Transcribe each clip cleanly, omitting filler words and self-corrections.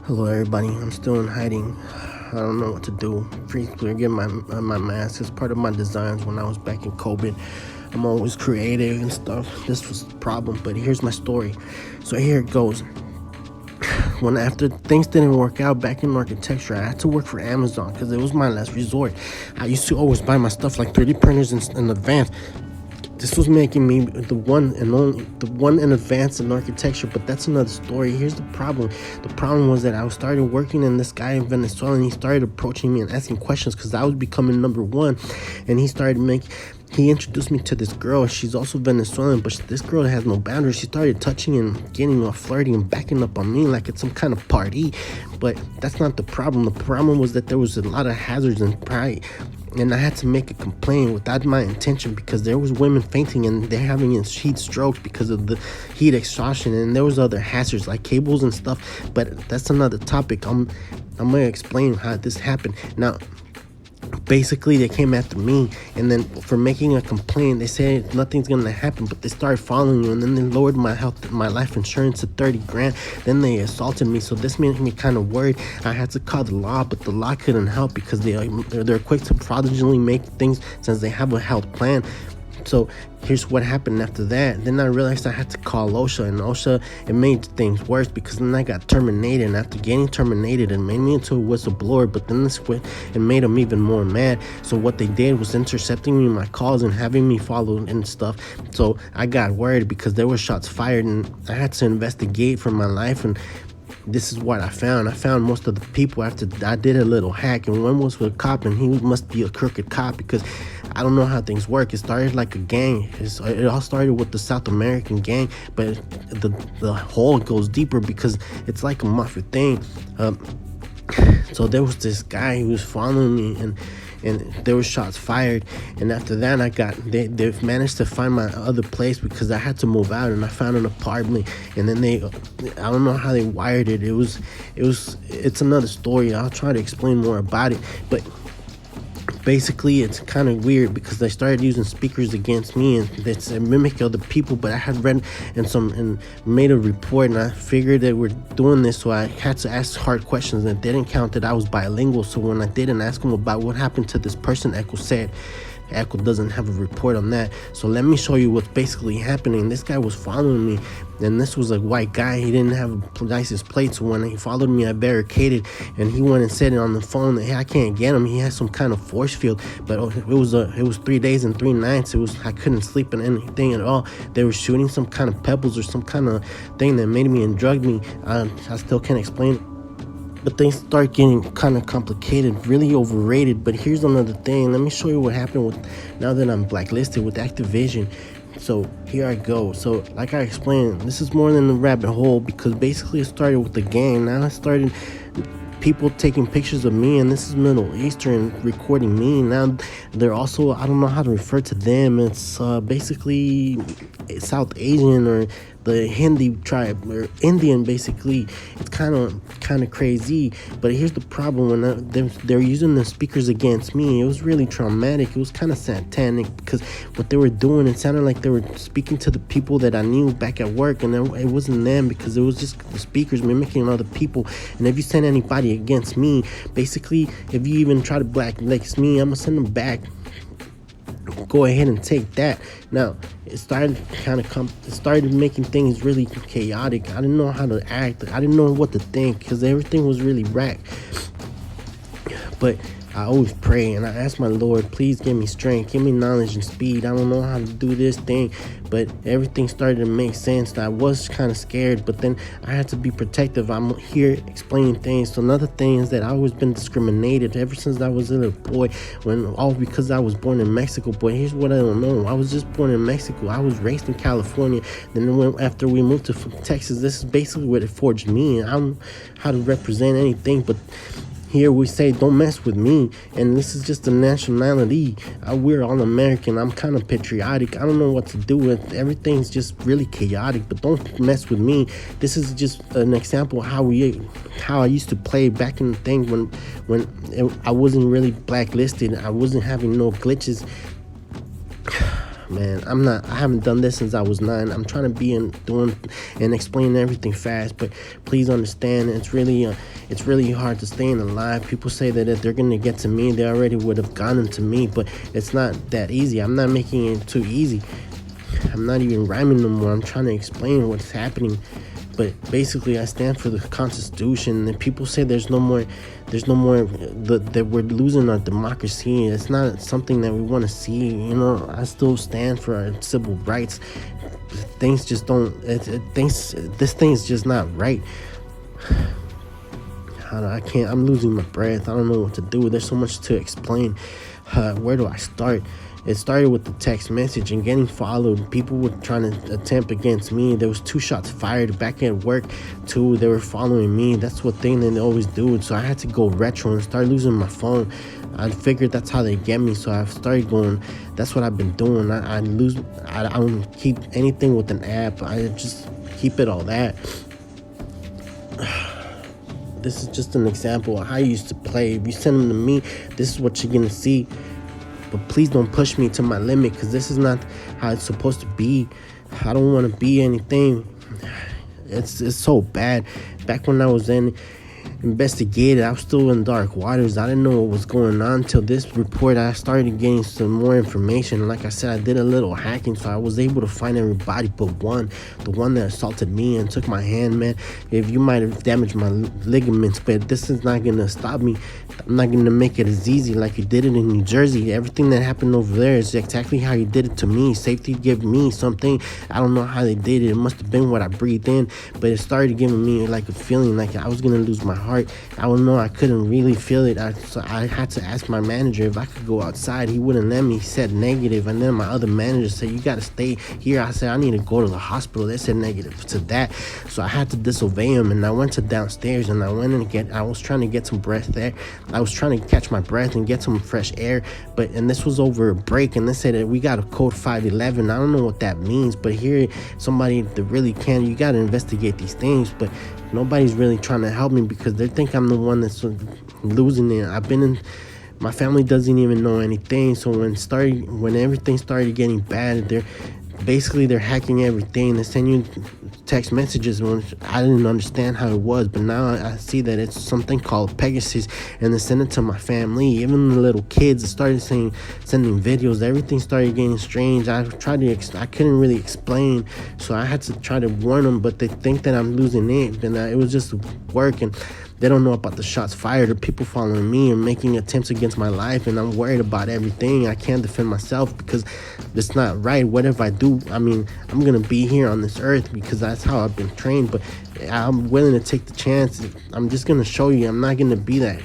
Hello, everybody. I'm still in hiding. I don't know what to do. Please forgive my mask. It's part of my designs when I was back in COVID. I'm always creative and stuff. This was the problem, but here's my story. So here it goes. When after things didn't work out back in architecture, I had to work for Amazon because it was my last resort. I used to always buy my stuff like 3D printers in advance. This was making me the one in advance in architecture, but that's another story. Here's the problem. The problem was that I started working, and this guy in Venezuela, and he started approaching me and asking questions because I was becoming number one, and he introduced me to this girl. She's also Venezuelan, but this girl has no boundaries. She started touching and getting all flirty and backing up on me like it's some kind of party. But that's not the problem. The problem was that there was a lot of hazards and pride. And I had to make a complaint without my intention because there was women fainting and they're having heat strokes because of the heat exhaustion, and there was other hazards like cables and stuff. But that's another topic. I'm gonna explain how this happened. Now, basically they came after me, and then for making a complaint they said nothing's gonna happen, but they started following you, and then they lowered my life insurance to 30 grand. Then they assaulted me, so this made me kind of worried. I had to call the law, but the law couldn't help because they're quick to fraudulently make things since they have a health plan. So here's what happened after that. Then I realized I had to call OSHA, and OSHA, it made things worse because then I got terminated. And after getting terminated, it made me into a whistleblower, but then it made them even more mad. So what they did was intercepting me my calls and having me followed and stuff. So I got worried because there were shots fired, and I had to investigate for my life. And this is what I found. I found most of the people after I did a little hack, and one was with a cop, and he must be a crooked cop because I don't know how things work. It started like a gang. It all started with the South American gang, but the hole goes deeper because it's like a mafia thing. So there was this guy who was following me, and there were shots fired. And after that, they managed to find my other place because I had to move out, and I found an apartment. And then I don't know how they wired it. It's another story. I'll try to explain more about it, but basically it's kind of weird because they started using speakers against me, and it's a mimic other people. But I had read and made a report, and I figured they were doing this, so I had to ask hard questions, and it didn't count that I was bilingual. So when I didn't ask them about what happened to this person, Echo said Echo doesn't have a report on that. So let me show you what's basically happening. This guy was following me, and this was a white guy. He didn't have a license plate, so when he followed me, I barricaded, and he went and said it on the phone that, hey, I can't get him. He has some kind of force field. But it was 3 days and 3 nights. I couldn't sleep in anything at all. They were shooting some kind of pebbles or some kind of thing that made me and drugged me. I still can't explain it. But things start getting kind of complicated, really overrated. But here's another thing. Let me show you what happened now that I'm blacklisted with Activision. So here I go. So like I explained, this is more than a rabbit hole because basically it started with the gang. Now it started people taking pictures of me, and this is Middle Eastern recording me. Now they're also, I don't know how to refer to them. It's basically South Asian or the Hindi tribe or Indian. Basically it's kind of crazy. But here's the problem. When they're using the speakers against me, it was really traumatic. It was kind of satanic because what they were doing, it sounded like they were speaking to the people that I knew back at work, and it wasn't them because it was just the speakers mimicking other people. And if you send anybody against me, basically if you even try to blacklist me, I'm gonna send them back. Go ahead and take that. Now it started making things really chaotic. I didn't know how to act. I didn't know what to think because everything was really whack. But I always pray and I ask my Lord, please give me strength, give me knowledge and speed. I don't know how to do this thing, but everything started to make sense. I was kind of scared, but then I had to be protective. I'm here explaining things. So another thing is that I've always been discriminated ever since I was a little boy, all because I was born in Mexico. But here's what I don't know. I was just born in Mexico. I was raised in California. Then after we moved to Texas, this is basically what it forged me. I don't know how to represent anything, but here we say, don't mess with me. And this is just a nationality. We're all American. I'm kind of patriotic. I don't know what to do with. Everything's just really chaotic, but don't mess with me. This is just an example of how I used to play back in the thing when I wasn't really blacklisted. I wasn't having no glitches. man, I haven't done this since I was 9. I'm trying to be doing and explaining everything fast, but please understand, it's really hard to stay alive. People say that if they're gonna get to me, they already would have gotten to me, but it's not that easy. I'm not making it too easy. I'm not even rhyming no more. I'm trying to explain what's happening. But basically, I stand for the Constitution. And people say there's no more, that we're losing our democracy. It's not something that we want to see. You know, I still stand for our civil rights. Things just don't, this thing is just not right. I'm losing my breath. I don't know what to do. There's so much to explain. Where do I start? It started with the text message and getting followed. People were trying to attempt against me. There was 2 shots fired back at work too. They were following me. That's what thing they always do. So I had to go retro and start losing my phone. I figured that's how they get me. So I started going. That's what I've been doing. I don't keep anything with an app. I just keep it all that. This is just an example of how I used to play. If you send them to me, this is what you're gonna see. But please don't push me to my limit, because this is not how it's supposed to be. I don't want to be anything. It's so bad. Back when I was investigated, I was still in dark waters. I didn't know what was going on until this report. I started getting some more information. Like I said, I did a little hacking, so I was able to find everybody but the one that assaulted me and took my hand, man. If you might have damaged my ligaments, but this is not gonna stop me. I'm not gonna make it as easy like you did it in New Jersey. Everything that happened over there is exactly how you did it to me. Safety gave me something. I don't know how they did it. It must have been what I breathed in, but it started giving me like a feeling like I was gonna lose my heart. I don't know. I couldn't really feel it. So I had to ask my manager if I could go outside. He wouldn't let me. He said negative. And then my other manager said, you got to stay here. I said, I need to go to the hospital. They said negative to that. So I had to disobey him. And I went to downstairs and I was trying to get some breath there. I was trying to catch my breath and get some fresh air. And this was over a break. And they said that we got a code 511. I don't know what that means. But here, somebody that really can, you got to investigate these things. But nobody's really trying to help me because they think I'm the one that's losing it. My family doesn't even know anything. So when everything started getting bad, they're hacking everything. They send you text messages when I didn't understand how it was, but now I see that it's something called Pegasus, and they send it to my family. Even the little kids started sending videos. Everything started getting strange. I couldn't really explain, so I had to try to warn them, but they think that I'm losing it, and it was just work, and they don't know about the shots fired or people following me and making attempts against my life, and I'm worried about everything. I can't defend myself because it's not right. What if I do? I mean, I'm gonna be here on this earth because that's how I've been trained, but I'm willing to take the chance. I'm just gonna show you I'm not gonna be that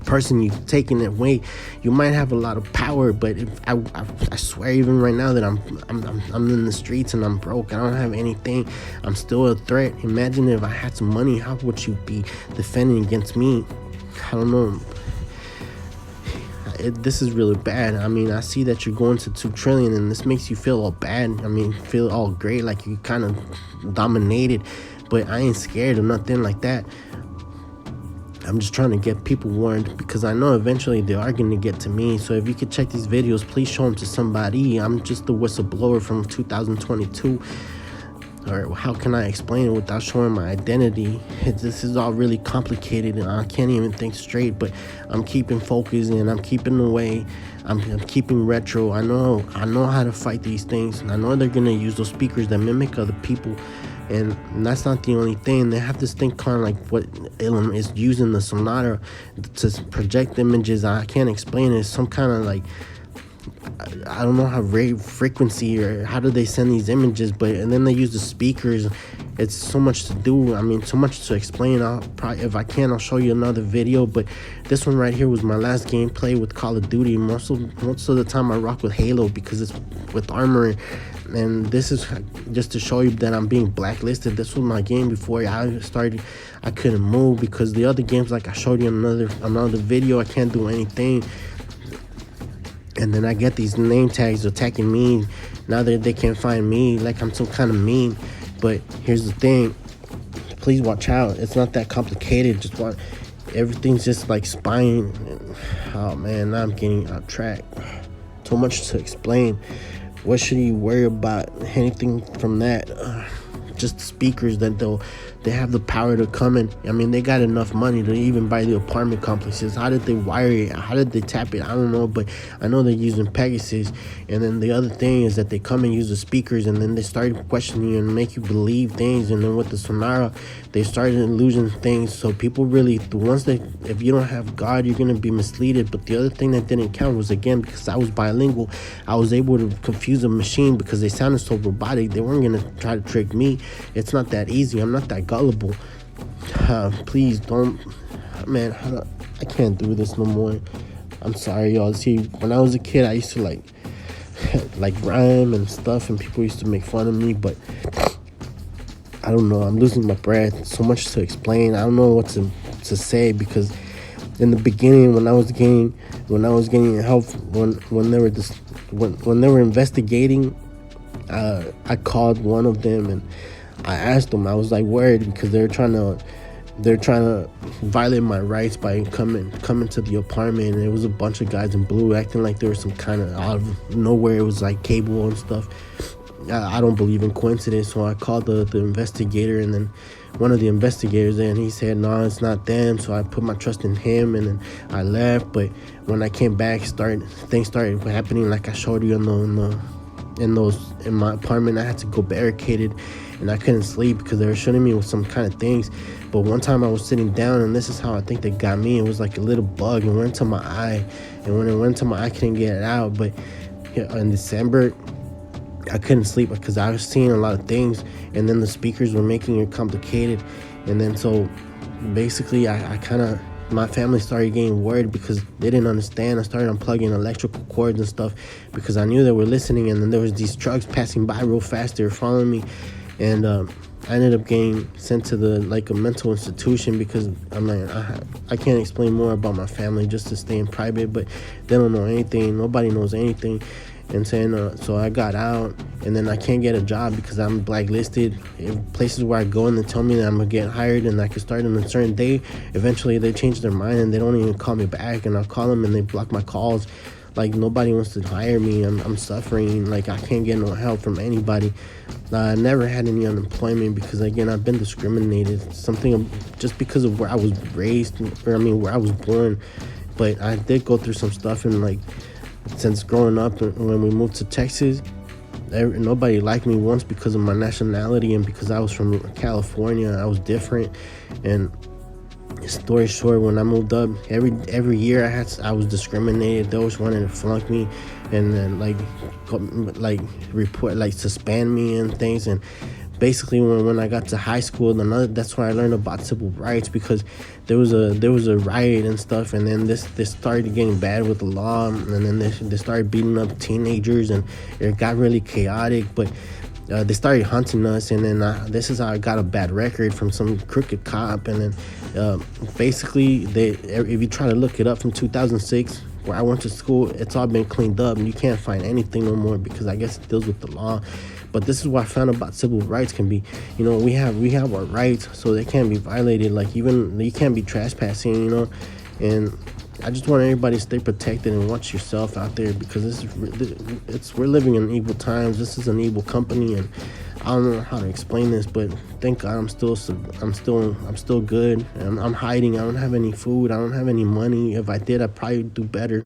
person you taking it away. You might have a lot of power, but if I swear, even right now that I'm in the streets and I'm broke, I don't have anything, I'm still a threat. Imagine if I had some money, how would you be defending against me? I don't know. This is really bad. I mean, I see that you're going to 2 trillion and this makes you feel all bad. I mean, feel all great, like you kind of dominated, but I ain't scared of nothing like that. I'm just trying to get people warned because I know eventually they are going to get to me. So if you could check these videos, please show them to somebody. I'm just the whistleblower from 2022. Or how can I explain it without showing my identity? This is all really complicated and I can't even think straight, but I'm keeping focus and I'm keeping away. I'm keeping retro. I know how to fight these things, and I know they're going to use those speakers that mimic other people. And that's not the only thing. They have this thing kind of like what Elon is using, the Sonata, to project images. I can't explain it. It's some kind of like, I don't know how rate frequency or how do they send these images, and then they use the speakers. It's so much to do. I mean, so much to explain. I'll probably, if I can, I'll show you another video. But this one right here was my last gameplay with Call of Duty. Most of the time I rock with Halo because it's with armor. And this is just to show you that I'm being blacklisted. This was my game before I started. I couldn't move because the other games, like I showed you in another video, I can't do anything. And then I get these name tags attacking me. Now that they can't find me, like I'm some kind of meme. But here's the thing. Please watch out. It's not that complicated. Just watch. Everything's just like spying. Oh man, now I'm getting off track. So much to explain. What should you worry about? Anything from that? Just speakers that they have the power to come in. I mean, they got enough money to even buy the apartment complexes. How did they wire it? How did they tap it? I don't know, but I know they're using Pegasus. And then the other thing is that they come and use the speakers, and then they start questioning you and make you believe things. And then with the Sonara, they started losing things. So people really, the ones that, if you don't have God, you're gonna be misleaded. But the other thing that didn't count was, again, because I was bilingual, I was able to confuse a machine because they sounded so robotic. They weren't gonna try to trick me. It's not that easy. I'm not that gullible. Please don't, man. I can't do this no more. I'm sorry, y'all. See, when I was a kid, I used to like rhyme and stuff, and people used to make fun of me. But I don't know. I'm losing my breath. So much to explain. I don't know what to say, because in the beginning, when I was getting help, when they were investigating, I called one of them and I asked them. I was like worried because they're trying to violate my rights by coming to the apartment, and it was a bunch of guys in blue acting like there was some kind of out of nowhere. It was like cable and stuff. I don't believe in coincidence, so I called the investigator, and then one of the investigators there, and he said, no, it's not them. So I put my trust in him, and then I left. But when I came back, things started happening like I showed you in my apartment. I had to go barricaded, and I couldn't sleep because they were shooting me with some kind of things. But one time I was sitting down, and this is how I think they got me. It was like a little bug, and went into my eye, and when it went into my eye, I couldn't get it out. But in December, I couldn't sleep because I was seeing a lot of things, and then the speakers were making it complicated. And then so basically my family started getting worried because they didn't understand. I started unplugging electrical cords and stuff because I knew they were listening. And then there was these trucks passing by real fast. They were following me, and I ended up getting sent to a mental institution because I'm like, I can't explain more about my family just to stay in private, but they don't know anything. Nobody knows anything. And saying, so I got out, and then I can't get a job because I'm blacklisted. In places where I go and they tell me that I'm gonna get hired and I can start on a certain day, eventually they change their mind and they don't even call me back, and I'll call them and they block my calls. Like, nobody wants to hire me. I'm suffering. Like, I can't get no help from anybody. I never had any unemployment because, again, I've been discriminated. Something just because of where I was raised, where I was born. But I did go through some stuff, and since growing up, when we moved to Texas, nobody liked me once because of my nationality and because I was from California. I was different. And story short, when I moved up, every year I was discriminated. They always wanted to flunk me, and then suspend me and things. And basically, when I got to high school, that's where I learned about civil rights, because there was a riot and stuff, and then this started getting bad with the law, and then they started beating up teenagers, and it got really chaotic. But they started hunting us, and then this is how I got a bad record from some crooked cop. And then basically, if you try to look it up from 2006, where I went to school, it's all been cleaned up, and you can't find anything no more because I guess it deals with the law. But this is what I found about civil rights can be. We have our rights, so they can't be violated. Like, even you can't be trespassing, and I just want everybody to stay protected and watch yourself out there, because we're living in evil times. This is an evil company, and I don't know how to explain this, but thank God I'm still good. I'm hiding. I don't have any food. I don't have any money. If I did, I'd probably do better.